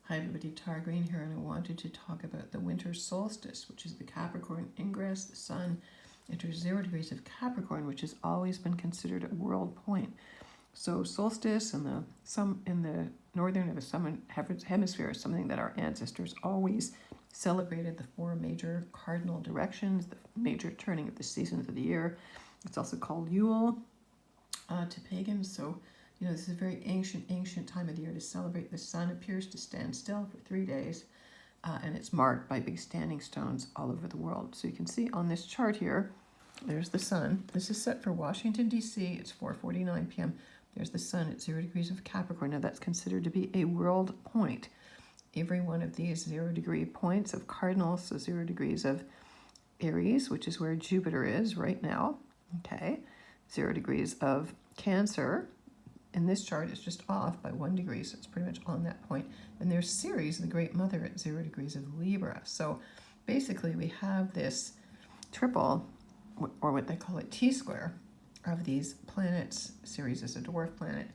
Hi everybody, Tara Green here, and I wanted to talk about the winter solstice, which is the Capricorn ingress. The sun enters 0 degrees of Capricorn, which has always been considered a world point. So solstice in the northern of the southern hemisphere is something that our ancestors always celebrated, the 4 major cardinal directions, the major turning of the seasons of the year. It's also called Yule to pagans. So this is a very ancient time of the year to celebrate. The sun appears to stand still for 3 days, and it's marked by big standing stones all over the world. So you can see on this chart here, there's the sun. This is set for Washington, D.C. It's 4:49 p.m. There's the sun at 0 degrees of Capricorn. Now that's considered to be a world point. Every one of these 0 degree points of cardinals, so 0 degrees of Aries, which is where Jupiter is right now, okay? 0 degrees of Cancer. In this chart, it's just off by 1 degree, so it's pretty much on that point. And there's Ceres, the Great Mother, at 0 degrees of Libra. So basically, we have this triple, or what they call it, T-square, of these planets. Ceres is a dwarf planet,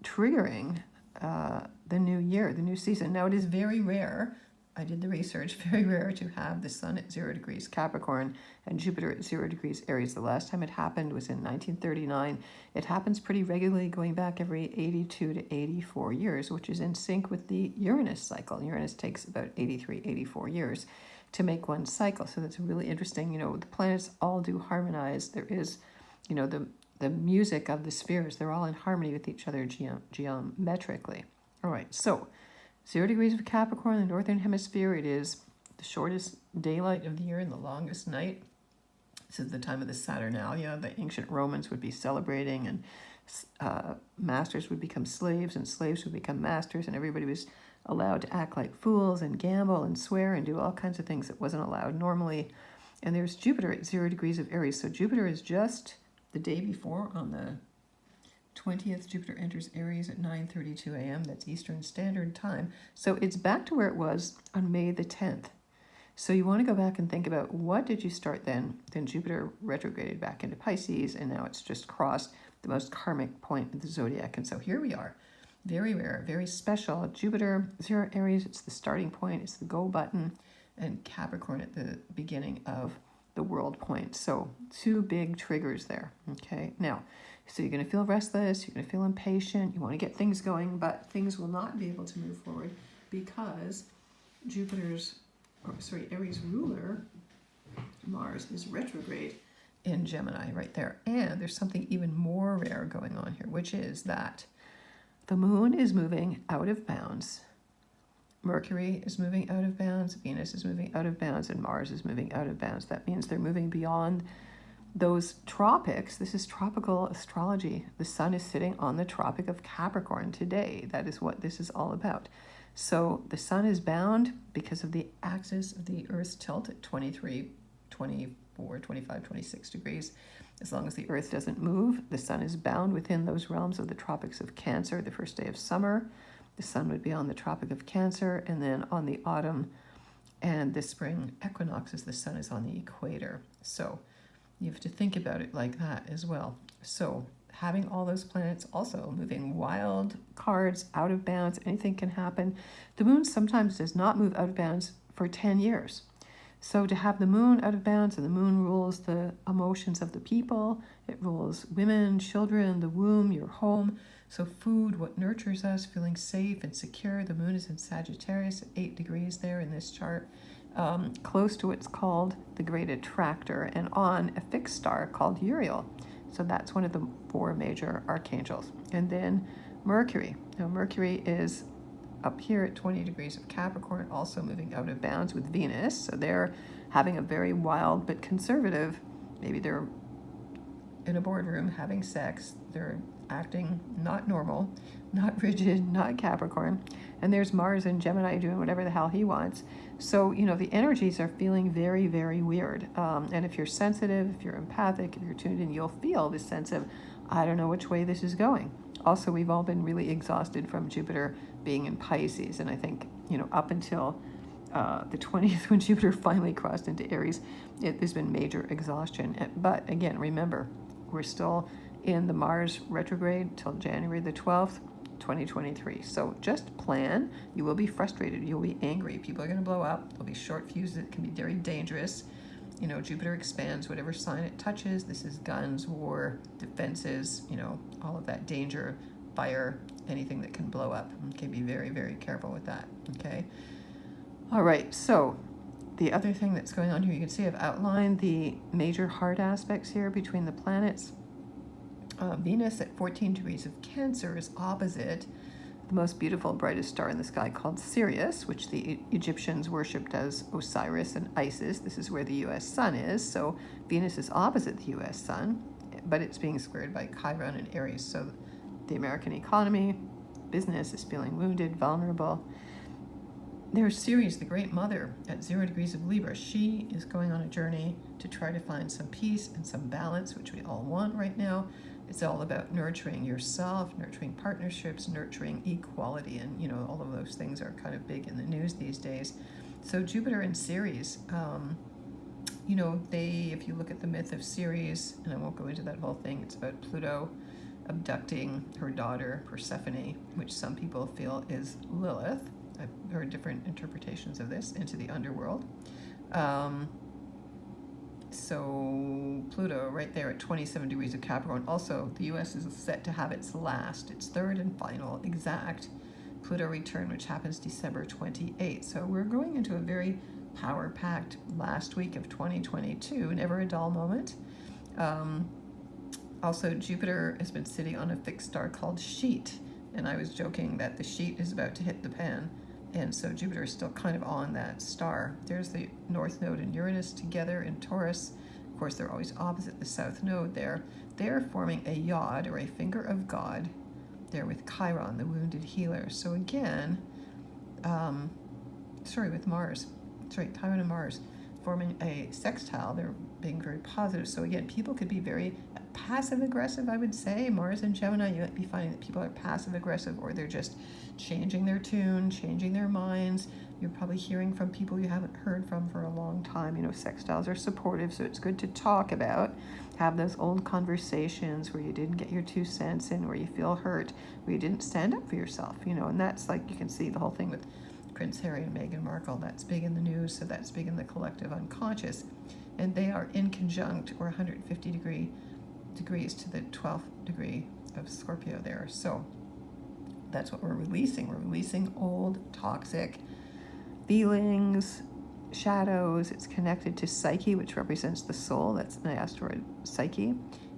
triggering the new year, the new season. Now, it is very rare, I did the research, very rare to have the sun at 0 degrees Capricorn and Jupiter at 0 degrees Aries. The last time it happened was in 1939. It happens pretty regularly, going back every 82 to 84 years, which is in sync with the Uranus cycle. Uranus takes about 83, 84 years to make one cycle. So that's really interesting. The planets all do harmonize. There is, the music of the spheres, they're all in harmony with each other geometrically. All right, so 0 degrees of Capricorn, the northern hemisphere, it is the shortest daylight of the year and the longest night. This is the time of the Saturnalia. The ancient Romans would be celebrating, and masters would become slaves, and slaves would become masters, and everybody was allowed to act like fools and gamble and swear and do all kinds of things that wasn't allowed normally. And there's Jupiter at 0 degrees of Aries. So Jupiter is just the day before, on the 20th, Jupiter enters Aries at 9:32 a.m. That's Eastern Standard Time. So it's back to where it was on May the 10th. So you want to go back and think about, what did you start then? Then Jupiter retrograded back into Pisces, and now it's just crossed the most karmic point of the zodiac. And so here we are. Very rare, very special. Jupiter, 0 Aries, it's the starting point, it's the go button, and Capricorn at the beginning of the world point. So 2 big triggers there, okay? Now, so you're going to feel restless, you're going to feel impatient, you want to get things going, but things will not be able to move forward because Aries ruler, Mars, is retrograde in Gemini right there. And there's something even more rare going on here, which is that the moon is moving out of bounds, Mercury is moving out of bounds, Venus is moving out of bounds, and Mars is moving out of bounds. That means they're moving beyond those tropics. This is tropical astrology. The sun is sitting on the Tropic of Capricorn today. That is what this is all about. So the sun is bound because of the axis of the Earth's tilt at 23, 24, 25, 26 degrees. As long as the Earth doesn't move, the sun is bound within those realms of the tropics of Cancer. The first day of summer, the sun would be on the Tropic of Cancer, and then on the autumn and the spring equinoxes, the sun is on the equator. So you have to think about it like that as well. So having all those planets also moving wild cards, out of bounds, anything can happen. The moon sometimes does not move out of bounds for 10 years. So to have the moon out of bounds, and the moon rules the emotions of the people, it rules women, children, the womb, your home. So food, what nurtures us, feeling safe and secure. The moon is in Sagittarius at 8 degrees there in this chart, close to what's called the Great Attractor, and on a fixed star called Uriel. So that's one of the 4 major archangels. And then Mercury. Now Mercury is up here at 20 degrees of Capricorn, also moving out of bounds with Venus. So they're having a very wild but conservative, maybe they're in a boardroom having sex, they're acting not normal, not rigid, not Capricorn. And there's Mars in Gemini doing whatever the hell he wants. So, the energies are feeling very, very weird. And if you're sensitive, if you're empathic, if you're tuned in, you'll feel this sense of, I don't know which way this is going. Also, we've all been really exhausted from Jupiter being in Pisces. And I think, up until the 20th, when Jupiter finally crossed into Aries, there's been major exhaustion. But again, remember, we're still in the Mars retrograde till January the 12th. 2023. So just plan. You will be frustrated. You'll be angry. People are going to blow up. There'll be short fuses. It can be very dangerous. You know, Jupiter expands whatever sign it touches. This is guns, war, defenses, you know, all of that danger, fire, anything that can blow up. Okay, be very, very careful with that. Okay. All right. So the other thing that's going on here, you can see I've outlined the major hard aspects here between the planets. Venus at 14 degrees of Cancer is opposite the most beautiful, brightest star in the sky called Sirius, which the Egyptians worshipped as Osiris and Isis. This is where the U.S. sun is. So Venus is opposite the U.S. sun, but it's being squared by Chiron and Aries. So the American economy, business is feeling wounded, vulnerable. There's Ceres, the great mother, at 0 degrees of Libra. She is going on a journey to try to find some peace and some balance, which we all want right now. It's all about nurturing yourself, nurturing partnerships, nurturing equality, and you know, all of those things are kind of big in the news these days. So Jupiter and Ceres, you know, if you look at the myth of Ceres, and I won't go into that whole thing, it's about Pluto abducting her daughter Persephone, which some people feel is Lilith. I've heard different interpretations of this, into the underworld. So Pluto right there at 27 degrees of Capricorn. Also, the U.S. is set to have its third and final exact Pluto return, which happens December 28th. So we're going into a very power-packed last week of 2022, never a dull moment. Also, Jupiter has been sitting on a fixed star called Sheet, and I was joking that the sheet is about to hit the pan. And so Jupiter is still kind of on that star. There's the North Node and Uranus together in Taurus. Of course, they're always opposite the South Node there. They're forming a Yod, or a finger of God, there with Chiron, the wounded healer. So again, with Mars. Chiron and Mars forming a sextile. They're being very positive. So again, people could be very passive-aggressive, I would say. Mars and Gemini, you might be finding that people are passive-aggressive, or they're just changing their tune, changing their minds. You're probably hearing from people you haven't heard from for a long time. You know, sextiles are supportive, so it's good to talk about. Have those old conversations where you didn't get your 2 cents in, where you feel hurt, where you didn't stand up for yourself, you know, and that's like, you can see the whole thing with Prince Harry and Meghan Markle. That's big in the news, so that's big in the collective unconscious. And they are in conjunct, or 150 degrees to the 12th degree of Scorpio there. So that's what we're releasing. We're releasing old, toxic feelings, shadows. It's connected to Psyche, which represents the soul. That's the asteroid Psyche.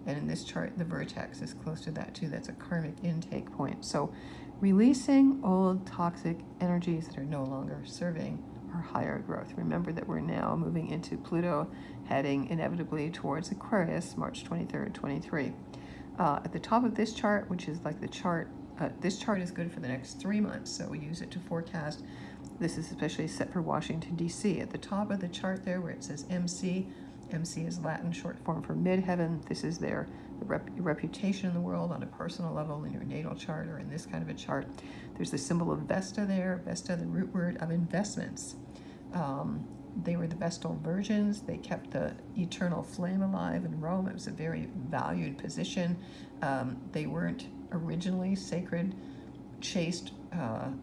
And in this chart, the vertex is close to that too. That's a karmic intake point. So releasing old, toxic energies that are no longer serving our higher growth. Remember that we're now moving into Pluto, heading inevitably towards Aquarius, March 23rd, 23. At the top of this chart, which is like the chart, this chart is good for the next 3 months, so we use it to forecast. This is especially set for Washington, D.C. At the top of the chart there, where it says MC, MC is Latin short form for midheaven. This is their reputation in the world on a personal level in your natal chart, or in this kind of a chart. There's the symbol of Vesta there. Vesta, the root word of investments. They were the Vestal virgins. They kept the eternal flame alive in Rome. It was a very valued position. They weren't originally sacred, chaste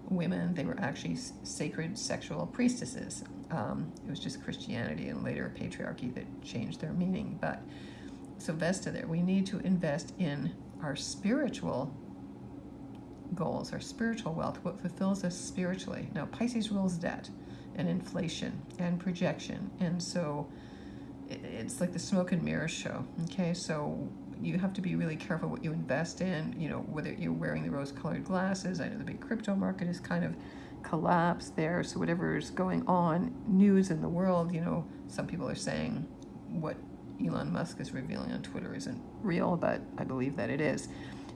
women. They were actually sacred sexual priestesses. It was just Christianity and later patriarchy that changed their meaning. But so Vesta there, we need to invest in our spiritual goals, our spiritual wealth, what fulfills us spiritually. Now, Pisces rules debt and inflation and projection. And so it's like the smoke and mirrors show. Okay, so you have to be really careful what you invest in, you know, whether you're wearing the rose-colored glasses. I know the big crypto market is kind of collapsed there. So whatever is going on, news in the world, you know, some people are saying what Elon Musk is revealing on Twitter isn't real, but I believe that it is.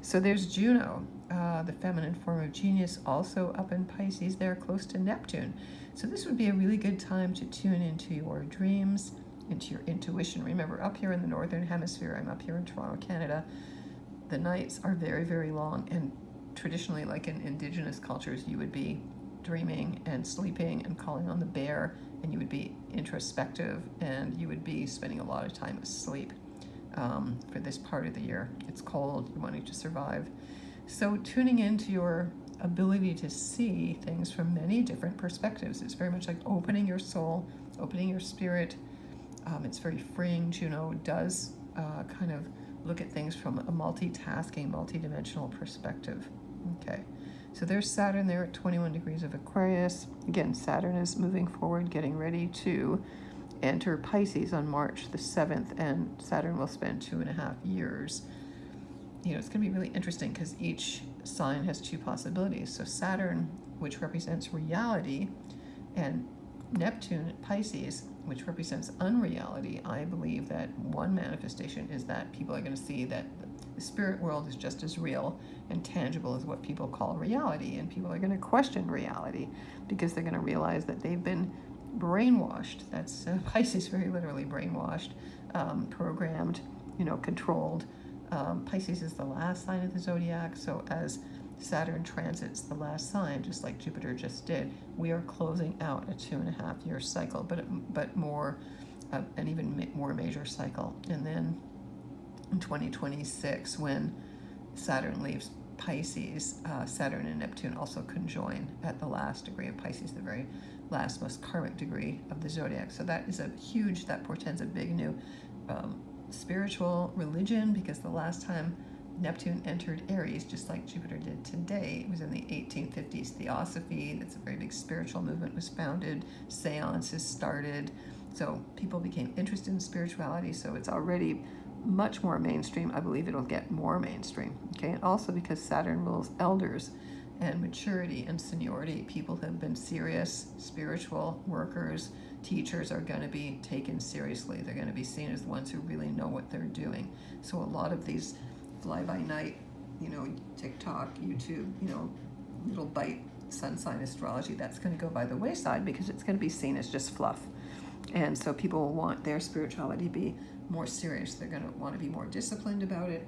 So there's Juno, the feminine form of genius, also up in Pisces there, close to Neptune. So this would be a really good time to tune into your dreams, into your intuition. Remember, up here in the Northern Hemisphere, I'm up here in Toronto, Canada, the nights are very, very long. And traditionally, like in indigenous cultures, you would be dreaming and sleeping and calling on the bear, and you would be introspective, and you would be spending a lot of time asleep for this part of the year. It's cold, you're wanting to survive. So tuning into your ability to see things from many different perspectives. It's very much like opening your soul, opening your spirit. It's very freeing. Juno does kind of look at things from a multitasking, multidimensional perspective. Okay, so there's Saturn there at 21 degrees of Aquarius. Again, Saturn is moving forward, getting ready to enter Pisces on March the 7th, and Saturn will spend 2.5 years. You know, it's going to be really interesting because each sign has two possibilities. So Saturn, which represents reality, and Neptune at Pisces, which represents unreality. I believe that one manifestation is that people are going to see that the spirit world is just as real and tangible as what people call reality, and people are going to question reality because they're going to realize that they've been brainwashed. That's Pisces, very literally brainwashed, programmed, controlled. Pisces is the last sign of the zodiac, so as Saturn transits the last sign, just like Jupiter just did, we are closing out a 2.5-year cycle, but more, an even more major cycle. And then in 2026, when Saturn leaves Pisces, Saturn and Neptune also conjoin at the last degree of Pisces, the very last, most karmic degree of the zodiac. So that is that portends a big new spiritual religion, because the last time Neptune entered Aries, just like Jupiter did today, it was in the 1850s. Theosophy, that's a very big spiritual movement, was founded. Seances started. So people became interested in spirituality. So it's already much more mainstream. I believe it'll get more mainstream. Okay, and also because Saturn rules elders and maturity and seniority. People have been serious, spiritual workers, teachers are going to be taken seriously. They're going to be seen as the ones who really know what they're doing. So a lot of these fly-by-night, TikTok, YouTube, little bite sun sign astrology, that's going to go by the wayside because it's going to be seen as just fluff. And so people will want their spirituality to be more serious. They're going to want to be more disciplined about it.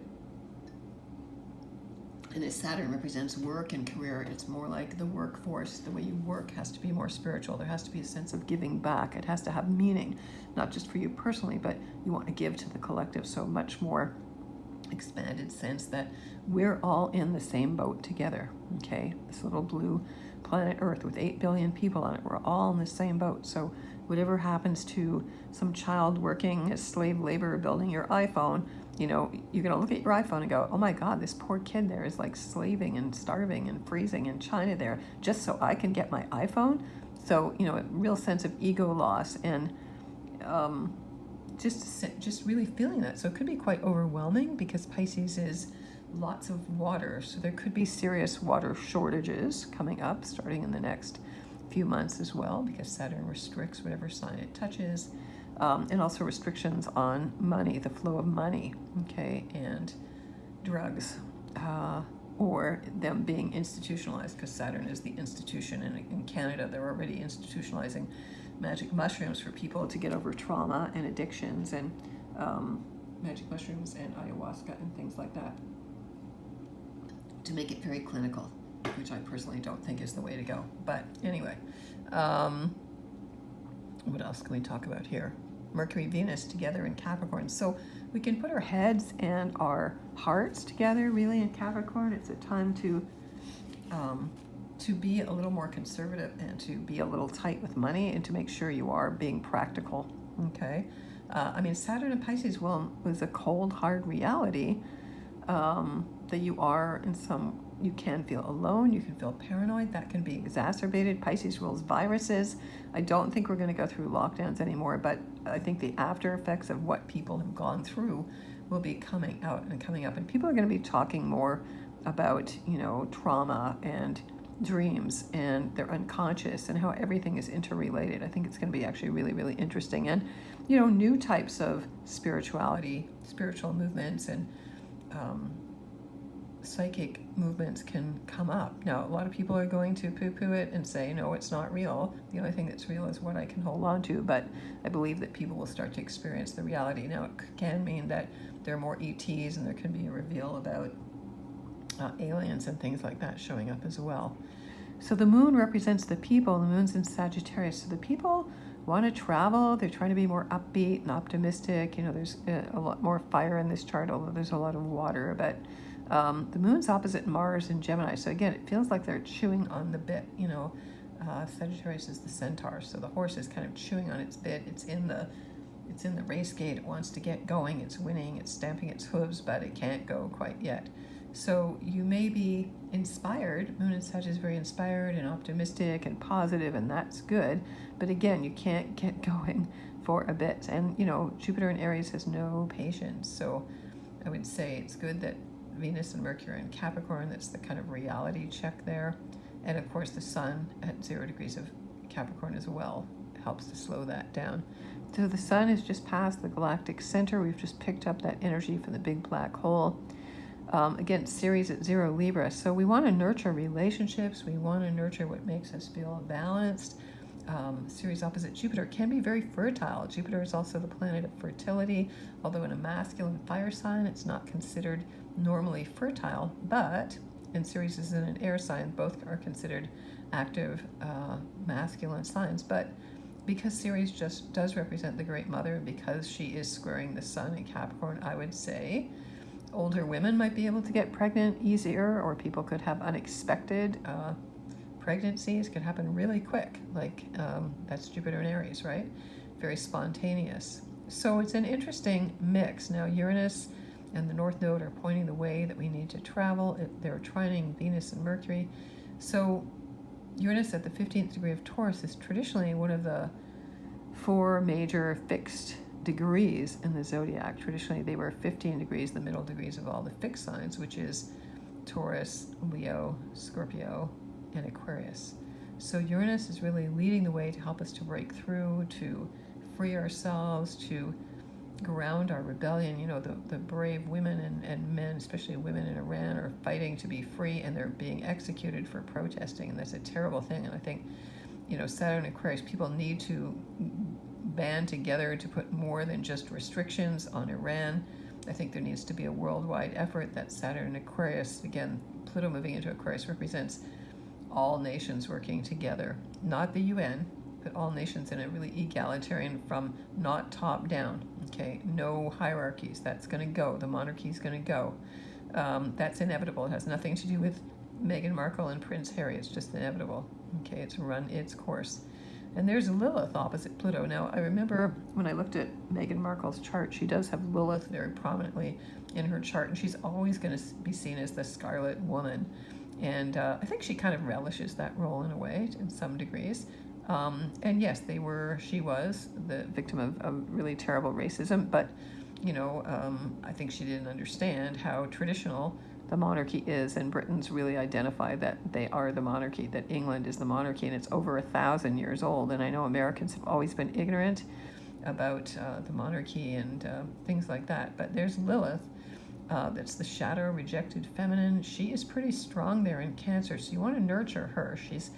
And as Saturn represents work and career, it's more like the workforce. The way you work has to be more spiritual. There has to be a sense of giving back. It has to have meaning, not just for you personally, but you want to give to the collective. So much more expanded sense that we're all in the same boat together. Okay, this little blue planet Earth with 8 billion people on it, we're all in the same boat. So whatever happens to some child working as slave labor building your iPhone, you're going to look at your iPhone and go, oh my God, this poor kid there is like slaving and starving and freezing in China there just so I can get my iPhone. So, a real sense of ego loss and just really feeling that. So it could be quite overwhelming because Pisces is lots of water. So there could be serious water shortages coming up starting in the next few months as well, because Saturn restricts whatever sign it touches. And also restrictions on money, the flow of money, okay, and drugs, or them being institutionalized, because Saturn is the institution. And in Canada, they're already institutionalizing magic mushrooms for people to get over trauma and addictions, and magic mushrooms and ayahuasca and things like that, to make it very clinical, which I personally don't think is the way to go. But anyway, what else can we talk about here? Mercury, Venus together in Capricorn. So we can put our heads and our hearts together really in Capricorn. It's a time to be a little more conservative and to be a little tight with money and to make sure you are being practical. Okay. Saturn and Pisces was a cold, hard reality that you can feel alone, you can feel paranoid, that can be exacerbated. Pisces rules viruses. I don't think we're going to go through lockdowns anymore, but I think the after effects of what people have gone through will be coming out and coming up. And people are going to be talking more about, trauma and dreams and their unconscious and how everything is interrelated. I think it's going to be actually really, really interesting. And, new types of spirituality, spiritual movements, and psychic movements can come up. Now, a lot of people are going to poo-poo it and say, no, it's not real. The only thing that's real is what I can hold on to. But I believe that people will start to experience the reality. Now, it can mean that there are more ETs and there can be a reveal about aliens and things like that showing up as well. So the moon represents the people. The moon's in Sagittarius. So the people want to travel. They're trying to be more upbeat and optimistic. There's a lot more fire in this chart, although there's a lot of water. But The moon's opposite Mars in Gemini. So again, it feels like they're chewing on the bit, Sagittarius is the centaur. So the horse is kind of chewing on its bit. It's in the race gate. It wants to get going. It's winning. It's stamping its hooves, but it can't go quite yet. So you may be inspired. Moon in Sag is very inspired and optimistic and positive, and that's good. But again, you can't get going for a bit. And, Jupiter in Aries has no patience. So I would say it's good that Venus and Mercury in Capricorn, that's the kind of reality check there. And of course, the Sun at 0 degrees of Capricorn as well helps to slow that down. So the Sun is just past the galactic center. We've just picked up that energy from the big black hole. Again, Ceres at 0 Libra. So we want to nurture relationships. We want to nurture what makes us feel balanced. Ceres opposite Jupiter can be very fertile. Jupiter is also the planet of fertility, although in a masculine fire sign, it's not considered normally fertile. And Ceres is in an air sign, both are considered active masculine signs. But because Ceres just does represent the Great Mother, and because she is squaring the Sun in Capricorn, I would say older women might be able to get pregnant easier, or people could have unexpected pregnancies, could happen really quick. That's Jupiter in Aries, right? Very spontaneous. So it's an interesting mix. Now Uranus and the North Node are pointing the way that we need to travel. They're trining Venus and Mercury. So Uranus at the 15th degree of Taurus is traditionally one of the 4 major fixed degrees in the zodiac. Traditionally, they were 15 degrees, the middle degrees of all the fixed signs, which is Taurus, Leo, Scorpio, and Aquarius. So Uranus is really leading the way to help us to break through, to free ourselves, to ground our rebellion. The brave women and men, especially women in Iran, are fighting to be free, and they're being executed for protesting, and that's a terrible thing. And I think, Saturn and Aquarius, people need to band together to put more than just restrictions on Iran. I think there needs to be a worldwide effort that Saturn and Aquarius, again, Pluto moving into Aquarius represents all nations working together, not the UN, but all nations in a really egalitarian, from not top down, okay? No hierarchies, that's gonna go, the monarchy's gonna go. That's inevitable. It has nothing to do with Meghan Markle and Prince Harry, it's just inevitable, okay? It's run its course. And there's Lilith opposite Pluto. Now, I remember when I looked at Meghan Markle's chart, she does have Lilith very prominently in her chart, and she's always going to be seen as the Scarlet Woman. And I think she kind of relishes that role in a way, in some degrees. And yes, she was the victim of really terrible racism, but, I think she didn't understand how traditional the monarchy is, and Britons really identify that they are the monarchy, that England is the monarchy, and it's over 1,000 years old. And I know Americans have always been ignorant about the monarchy and things like that. But there's Lilith, that's the shadow, rejected feminine. She is pretty strong there in Cancer, so you want to nurture her. She's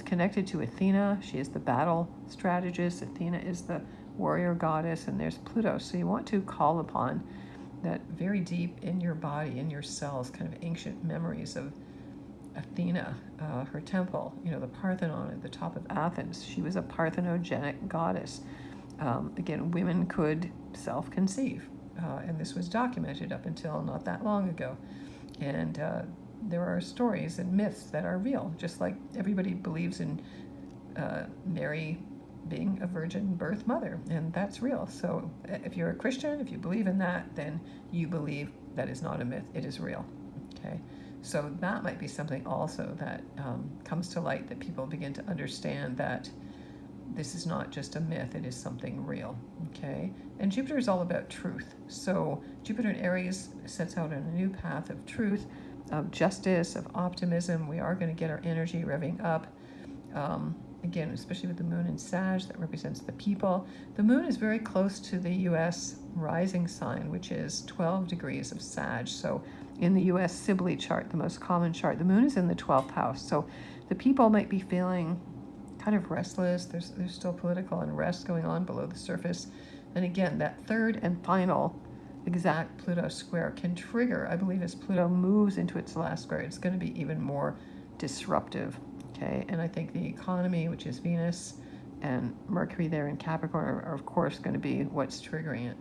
connected to Athena. She is the battle strategist. Athena is the warrior goddess, and there's Pluto. So you want to call upon that very deep in your body, in your cells, kind of ancient memories of Athena, her temple, the Parthenon at the top of Athens. She was a parthenogenic goddess. Again, women could self-conceive, and this was documented up until not that long ago. And there are stories and myths that are real, just like everybody believes in Mary being a virgin birth mother, and that's real. So if you're a Christian, if you believe in that, then you believe that is not a myth, it is real, okay? So that might be something also that comes to light, that people begin to understand that this is not just a myth, it is something real, okay? And Jupiter is all about truth. So Jupiter in Aries sets out on a new path of truth, of justice, of optimism. We are going to get our energy revving up. Again, especially with the moon in Sag, that represents the people. The moon is very close to the U.S. rising sign, which is 12 degrees of Sag. So in the U.S. Sibley chart, the most common chart, the moon is in the 12th house. So the people might be feeling kind of restless. There's still political unrest going on below the surface. And again, that third and final exact Pluto square can trigger, I believe, as Pluto moves into its last square, it's going to be even more disruptive. Okay, and I think the economy, which is Venus and Mercury there in Capricorn, are of course going to be what's triggering it.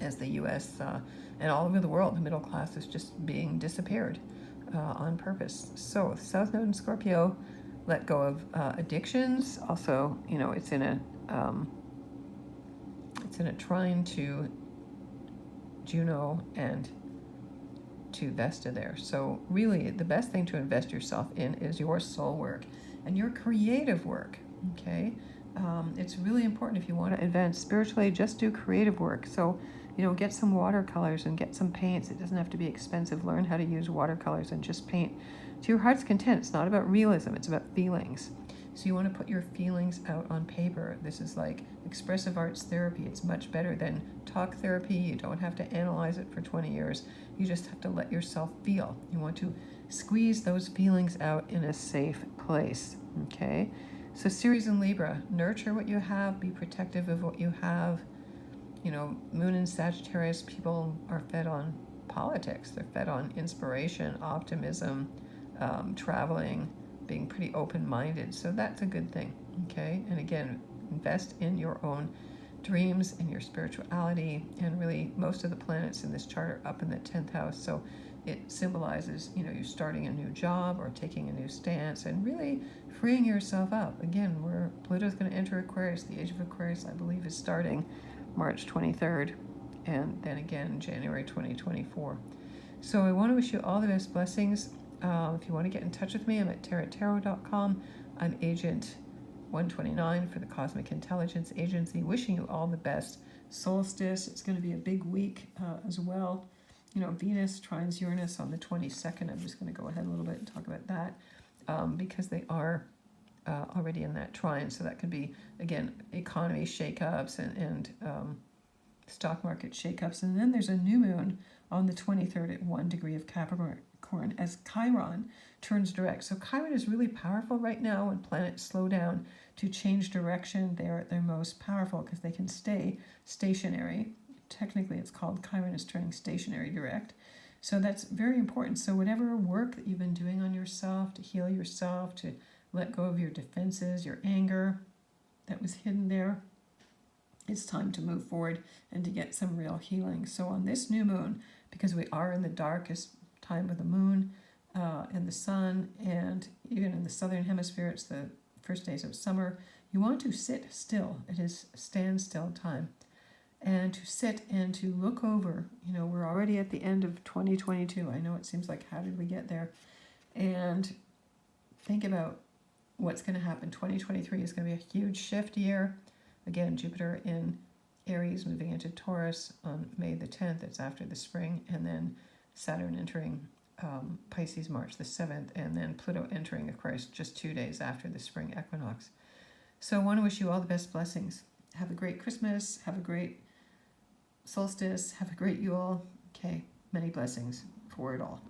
as the U.S. And all over the world, the middle class is just being disappeared on purpose. So South Node in Scorpio, let go of addictions. Also, you know, it's in a trine to Juno and to Vesta there. So really, the best thing to invest yourself in is your soul work and your creative work. Okay, it's really important if you want to advance spiritually. Just do creative work. So, you know, get some watercolors and get some paints. It doesn't have to be expensive. Learn how to use watercolors and just paint to your heart's content. It's not about realism, it's about feelings. So you want to put your feelings out on paper. This is like expressive arts therapy. It's much better than talk therapy. You don't have to analyze it for 20 years. You just have to let yourself feel. You want to squeeze those feelings out in a safe place. Okay? So Ceres and Libra, nurture what you have, be protective of what you have. You know, Moon in Sagittarius, people are fed on politics. They're fed on inspiration, optimism, traveling, being pretty open-minded. So that's a good thing, okay? And again, invest in your own dreams and your spirituality. And really, most of the planets in this chart are up in the 10th house. So it symbolizes, you know, you starting a new job or taking a new stance and really freeing yourself up. Again, where Pluto's going to enter Aquarius. The age of Aquarius, I believe, is starting March 23rd, and then again January 2024. So I want to wish you all the best blessings. If you want to get in touch with me, I'm at tarottarot.com. I'm Agent 129 for the Cosmic Intelligence Agency. Wishing you all the best. Solstice, it's going to be a big week as well. You know, Venus trines Uranus on the 22nd. I'm just going to go ahead a little bit and talk about that because they are already in that trine. So that could be, again, economy shakeups and stock market shakeups. And then there's a new moon on the 23rd at 1 degree of Capricorn as Chiron turns direct. So Chiron is really powerful right now. When planets slow down to change direction, they're at their most powerful because they can stay stationary. Technically, it's called Chiron is turning stationary direct. So that's very important. So whatever work that you've been doing on yourself to heal yourself, to let go of your defenses, your anger that was hidden there, it's time to move forward and to get some real healing. So on this new moon, because we are in the darkest time of the moon and the sun, and even in the southern hemisphere, it's the first days of summer, you want to sit still. It is standstill time. And to sit and to look over, you know, we're already at the end of 2022. I know it seems like, how did we get there? And think about what's going to happen. 2023 is going to be a huge shift year. Again, Jupiter in Aries moving into Taurus on May the 10th. It's after the spring. And then Saturn entering Pisces March the 7th. And then Pluto entering Aquarius just 2 days after the spring equinox. So I want to wish you all the best blessings. Have a great Christmas. Have a great solstice. Have a great Yule. Okay, many blessings for it all.